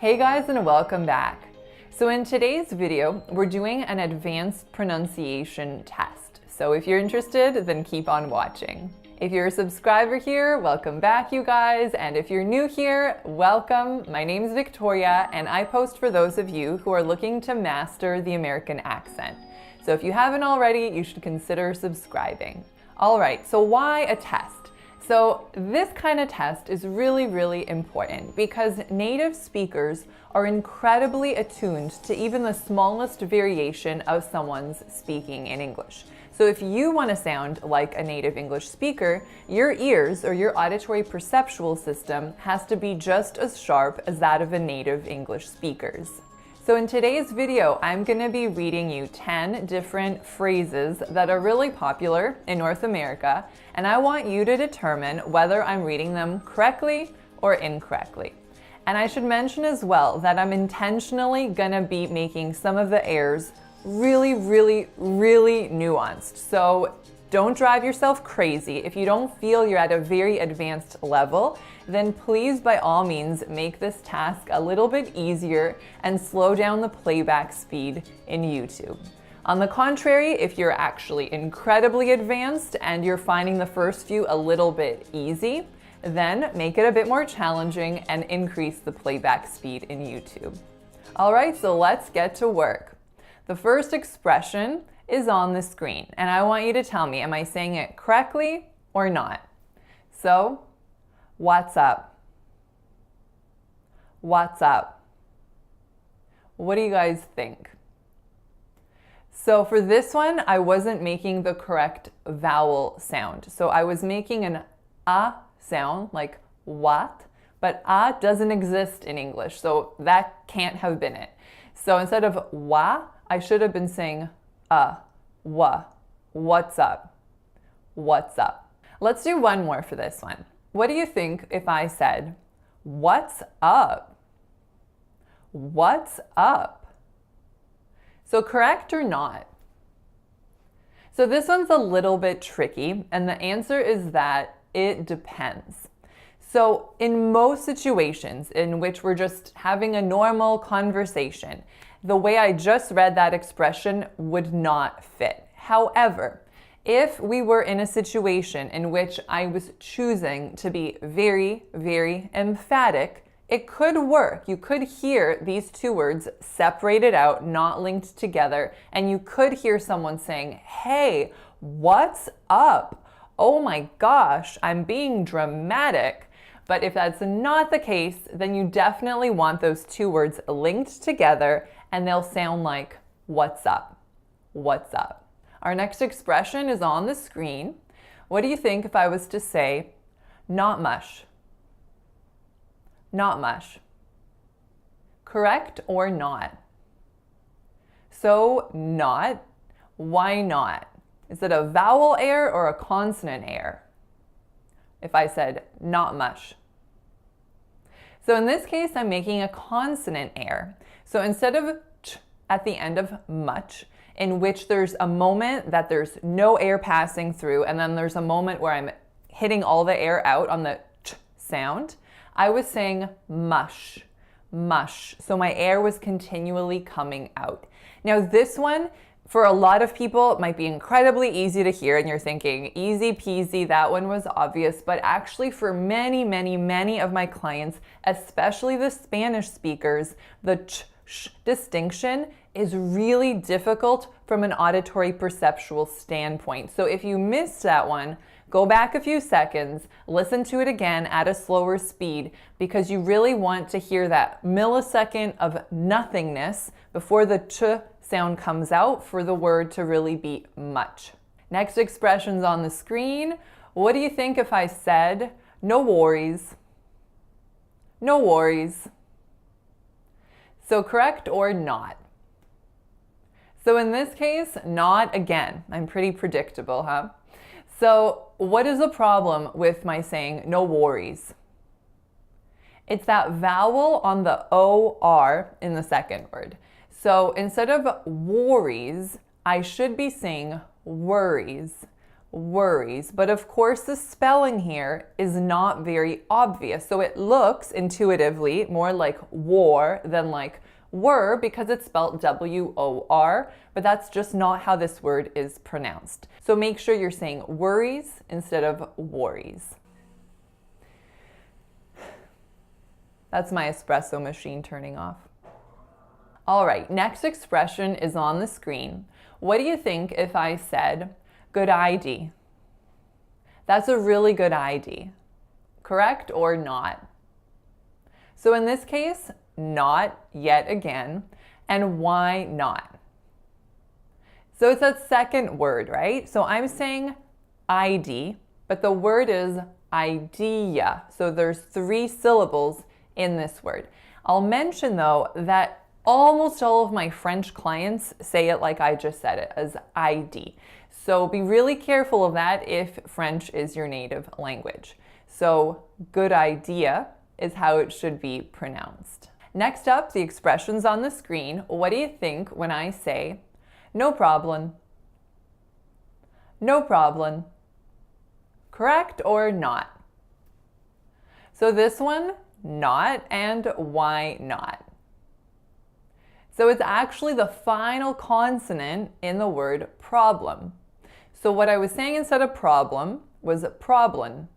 Hey guys, and welcome back. So in today's video, we're doing an advanced pronunciation test. So if you're interested, then keep on watching. If you're a subscriber here, welcome back you guys. And if you're new here, welcome. My name is Victoria and I post for those of you who are looking to master the American accent. So if you haven't already, you should consider subscribing. All right, so why a test? So this kind of test is really important because native speakers are incredibly attuned to even the smallest variation of someone's speaking in English. So if you want to sound like a native English speaker, your ears or your auditory perceptual system has to be just as sharp as that of a native English speaker's. So in today's video, I'm going to be reading you 10 different phrases that are really popular in North America, and I want you to determine whether I'm reading them correctly or incorrectly. And I should mention as well that I'm intentionally going to be making some of the airs really nuanced. So don't drive yourself crazy. If you don't feel you're at a very advanced level, then please by all means make this task a little bit easier and slow down the playback speed in YouTube. On the contrary, if you're actually incredibly advanced and you're finding the first few a little bit easy, then make it a bit more challenging and increase the playback speed in YouTube. All right, so let's get to work. The first expression is on the screen, and I want you to tell me, am I saying it correctly or not? So, what's up? What's up? What do you guys think? So for this one, I wasn't making the correct vowel sound. So I was making an a sound, like what, but a doesn't exist in English, so that can't have been it. So instead of wa, I should have been saying wa, what's up, what's up. Let's do one more for this one. What do you think if I said, what's up? What's up? So correct or not? So this one's a little bit tricky, and the answer is that it depends. So in most situations in which we're just having a normal conversation, the way I just read that expression would not fit. However, if we were in a situation in which I was choosing to be very emphatic, it could work. You could hear these two words separated out, not linked together, and you could hear someone saying, hey, what's up? Oh my gosh, I'm being dramatic. But if that's not the case, then you definitely want those two words linked together and they'll sound like, what's up? What's up? Our next expression is on the screen. What do you think if I was to say, not much? Not much. Correct or not? So not, why not? Is it a vowel air or a consonant air? If I said not much. So in this case, I'm making a consonant air. So instead of ch at the end of much, in which there's a moment that there's no air passing through, and then there's a moment where I'm hitting all the air out on the ch sound, I was saying mush, mush. So my air was continually coming out. Now this one, for a lot of people, it might be incredibly easy to hear, and you're thinking, easy peasy, that one was obvious, but actually for many of my clients, especially the Spanish speakers, the ch-sh distinction is really difficult from an auditory perceptual standpoint. So if you missed that one, go back a few seconds, listen to it again at a slower speed, because you really want to hear that millisecond of nothingness before the ch sound comes out for the word to really be much. Next expression's on the screen. What do you think if I said, no worries? No worries. So correct or not? So in this case, not again. I'm pretty predictable, huh? So what is the problem with my saying no worries? It's that vowel on the O-R in the second word. So instead of worries, I should be saying worries, worries. But of course, the spelling here is not very obvious. So it looks intuitively more like war than like were because it's spelled W-O-R, but that's just not how this word is pronounced. So make sure you're saying worries instead of worries. That's my espresso machine turning off. All right, next expression is on the screen. What do you think if I said, good idea? That's a really good idea. Correct or not? So in this case, not yet again. And why not? So it's that second word, right? So I'm saying ID, but the word is idea. So there's 3 syllables in this word. I'll mention though that almost all of my French clients say it like I just said it, as ID. So be really careful of that if French is your native language. So good idea is how it should be pronounced. Next up, the expressions on the screen. What do you think when I say, no problem? No problem. Correct or not? So this one, not, and why not? So it's actually the final consonant in the word problem. So what I was saying instead of problem was problem.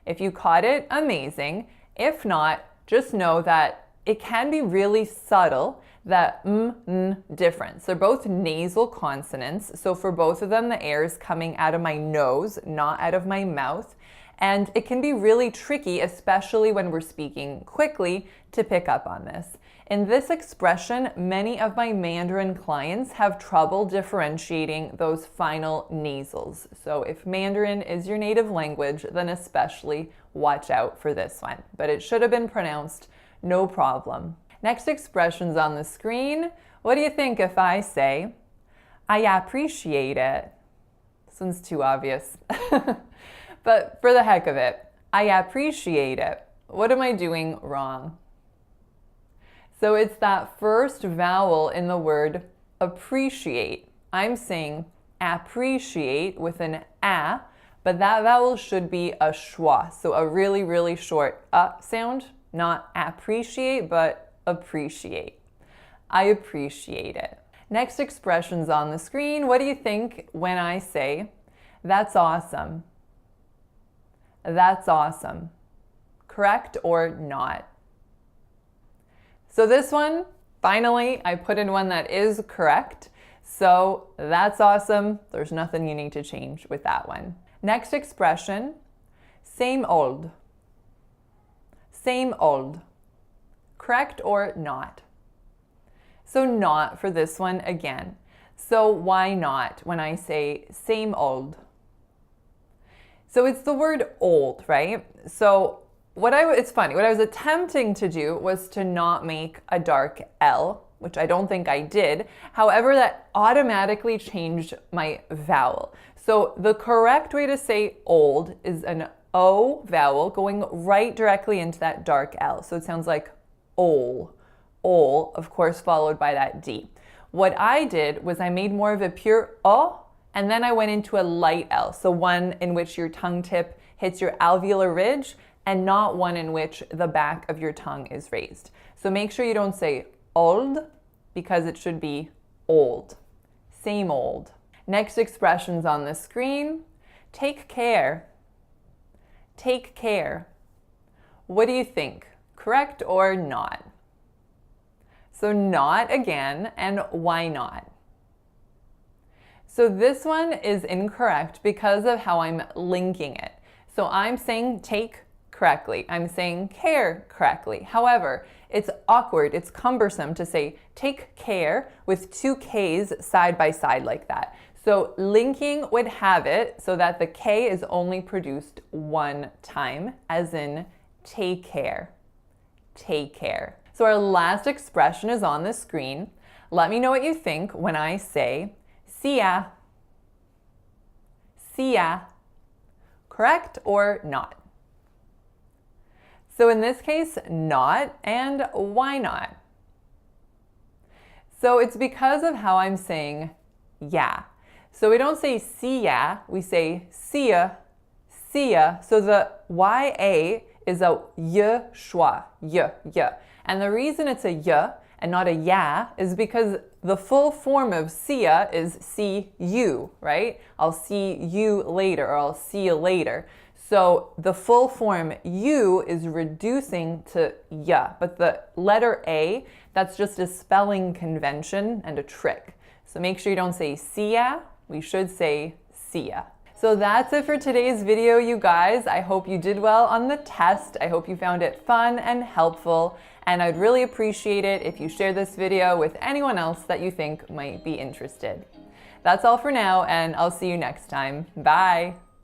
If you caught it, amazing. If not, just know that it can be really subtle, that n difference. They're both nasal consonants. So for both of them, the air is coming out of my nose, not out of my mouth. And it can be really tricky, especially when we're speaking quickly, to pick up on this. In this expression, many of my Mandarin clients have trouble differentiating those final nasals. So if Mandarin is your native language, then especially watch out for this one. But it should have been pronounced no problem. Next expression's on the screen. What do you think if I say, I appreciate it? This one's too obvious. But for the heck of it, I appreciate it. What am I doing wrong? So it's that first vowel in the word appreciate. I'm saying appreciate with an a, but that vowel should be a schwa. So a really, really short sound, not appreciate, but appreciate. I appreciate it. Next expression's on the screen. What do you think when I say, that's awesome? That's awesome. Correct or not? So this one, finally, I put in one that is correct. So that's awesome. There's nothing you need to change with that one. Next expression, same old. Same old. Correct or not? So not for this one again. So why not when I say same old? So it's the word old, right? So it's funny, what I was attempting to do was to not make a dark L, which I don't think I did. However, that automatically changed my vowel. So the correct way to say old is an O vowel going right directly into that dark L. So it sounds like ol, of course, followed by that D. What I did was I made more of a pure O, and then I went into a light L. So one in which your tongue tip hits your alveolar ridge, and not one in which the back of your tongue is raised. So make sure you don't say old, because it should be old. Same old. Next expression's on the screen. Take care. Take care. What do you think? Correct or not? So not again, and why not? So this one is incorrect because of how I'm linking it. So I'm saying take correctly. I'm saying care correctly. However, it's awkward, it's cumbersome to say take care with 2 K's side by side like that. So linking would have it so that the K is only produced 1 time, as in take care. Take care. So our last expression is on the screen. Let me know what you think when I say see ya. See ya. Correct or not? So in this case, not, and why not? So it's because of how I'm saying yeah. So we don't say see ya, we say see ya, see ya. So the YA is a y schwa, y. And the reason it's a y and not a ya is because the full form of see ya is see you, right? I'll see you later, or I'll see you later. So the full form you is reducing to ya, but the letter A, that's just a spelling convention and a trick. So make sure you don't say see ya, we should say see ya. So that's it for today's video, you guys. I hope you did well on the test. I hope you found it fun and helpful. And I'd really appreciate it if you share this video with anyone else that you think might be interested. That's all for now, and I'll see you next time. Bye.